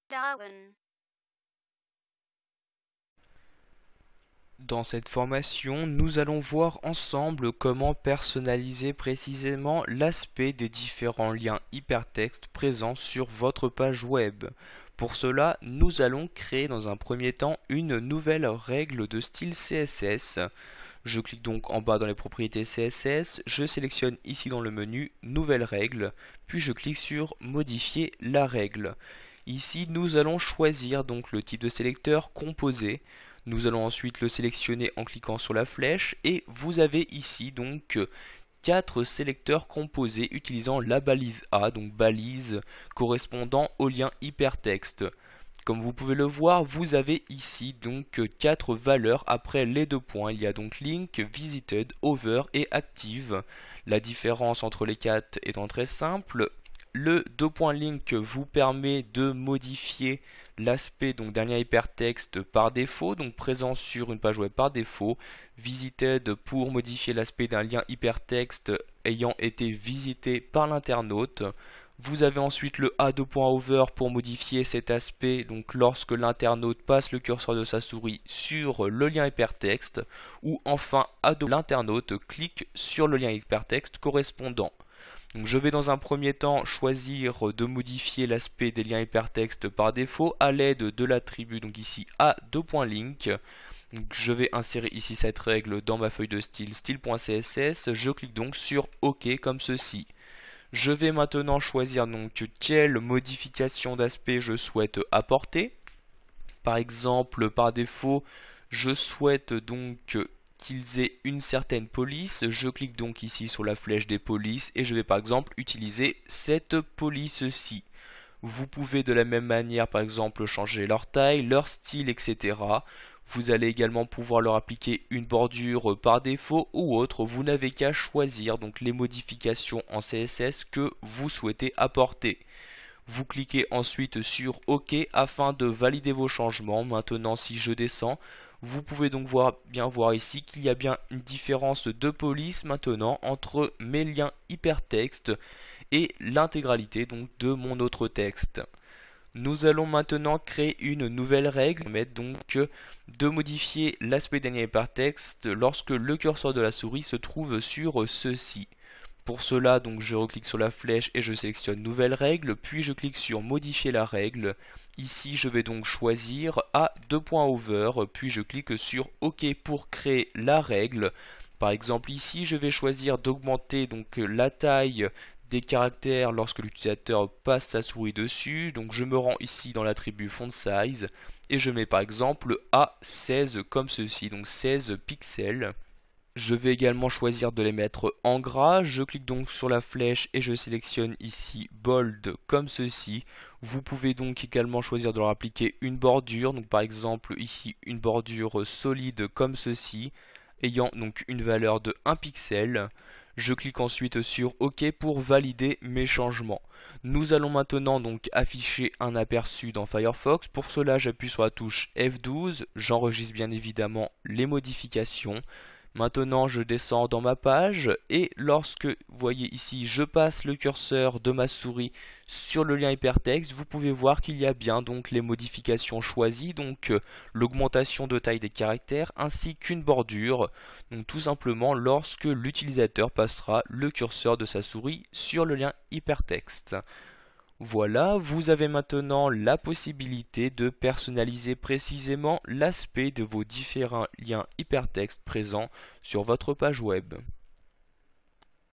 Darwin. Dans cette formation, nous allons voir ensemble comment personnaliser précisément l'aspect des différents liens hypertextes présents sur votre page web. Pour cela, nous allons créer dans un premier temps une nouvelle règle de style CSS. Je clique donc en bas dans les propriétés CSS, je sélectionne ici dans le menu Nouvelle règle, puis je clique sur Modifier la règle. Ici, nous allons choisir donc le type de sélecteur composé. Nous allons ensuite le sélectionner en cliquant sur la flèche et vous avez ici donc 4 sélecteurs composés utilisant la balise A, donc balise correspondant au lien hypertexte. Comme vous pouvez le voir, vous avez ici donc 4 valeurs après les deux points. Il y a donc link, visited, over et active. La différence entre les 4 étant très simple. Le link vous permet de modifier l'aspect d'un lien hypertexte par défaut, donc présent sur une page web par défaut. Visited pour modifier l'aspect d'un lien hypertexte ayant été visité par l'internaute. Vous avez ensuite le A2.over pour modifier cet aspect, donc lorsque l'internaute passe le curseur de sa souris sur le lien hypertexte, ou enfin A2 l'internaute clique sur le lien hypertexte correspondant. Donc je vais dans un premier temps choisir de modifier l'aspect des liens hypertextes par défaut à l'aide de l'attribut donc ici A2.link. Je vais insérer ici cette règle dans ma feuille de style style.css. Je clique donc sur OK comme ceci. Je vais maintenant choisir donc quelle modification d'aspect je souhaite apporter. Par exemple, par défaut, je souhaite donc qu'ils aient une certaine police. Je clique donc ici sur la flèche des polices et je vais par exemple utiliser cette police-ci. Vous pouvez de la même manière par exemple changer leur taille, leur style, etc. Vous allez également pouvoir leur appliquer une bordure par défaut ou autre. Vous n'avez qu'à choisir donc les modifications en CSS que vous souhaitez apporter. Vous cliquez ensuite sur OK afin de valider vos changements. Maintenant, si je descends, vous pouvez donc bien voir ici qu'il y a bien une différence de police maintenant entre mes liens hypertextes et l'intégralité donc de mon autre texte. Nous allons maintenant créer une nouvelle règle, permettre donc de modifier l'aspect d'un lien hypertexte lorsque le curseur de la souris se trouve sur ceci. Pour cela, donc je reclique sur la flèche et je sélectionne nouvelle règle, puis je clique sur modifier la règle. Ici, je vais donc choisir A2.over, puis je clique sur OK pour créer la règle. Par exemple, ici, je vais choisir d'augmenter donc la taille des caractères lorsque l'utilisateur passe sa souris dessus. Donc je me rends ici dans l'attribut font size et je mets par exemple à 16 comme ceci, donc 16 pixels. Je vais également choisir de les mettre en gras. Je clique donc sur la flèche et je sélectionne ici bold comme ceci. Vous pouvez donc également choisir de leur appliquer une bordure. Donc par exemple ici une bordure solide comme ceci, ayant donc une valeur de 1 pixel. Je clique ensuite sur OK pour valider mes changements. Nous allons maintenant donc afficher un aperçu dans Firefox. Pour cela, j'appuie sur la touche F12. J'enregistre bien évidemment les modifications. Maintenant, je descends dans ma page et lorsque, vous voyez ici, je passe le curseur de ma souris sur le lien hypertexte, vous pouvez voir qu'il y a bien donc les modifications choisies, donc l'augmentation de taille des caractères ainsi qu'une bordure. Donc tout simplement lorsque l'utilisateur passera le curseur de sa souris sur le lien hypertexte. Voilà, vous avez maintenant la possibilité de personnaliser précisément l'aspect de vos différents liens hypertextes présents sur votre page web.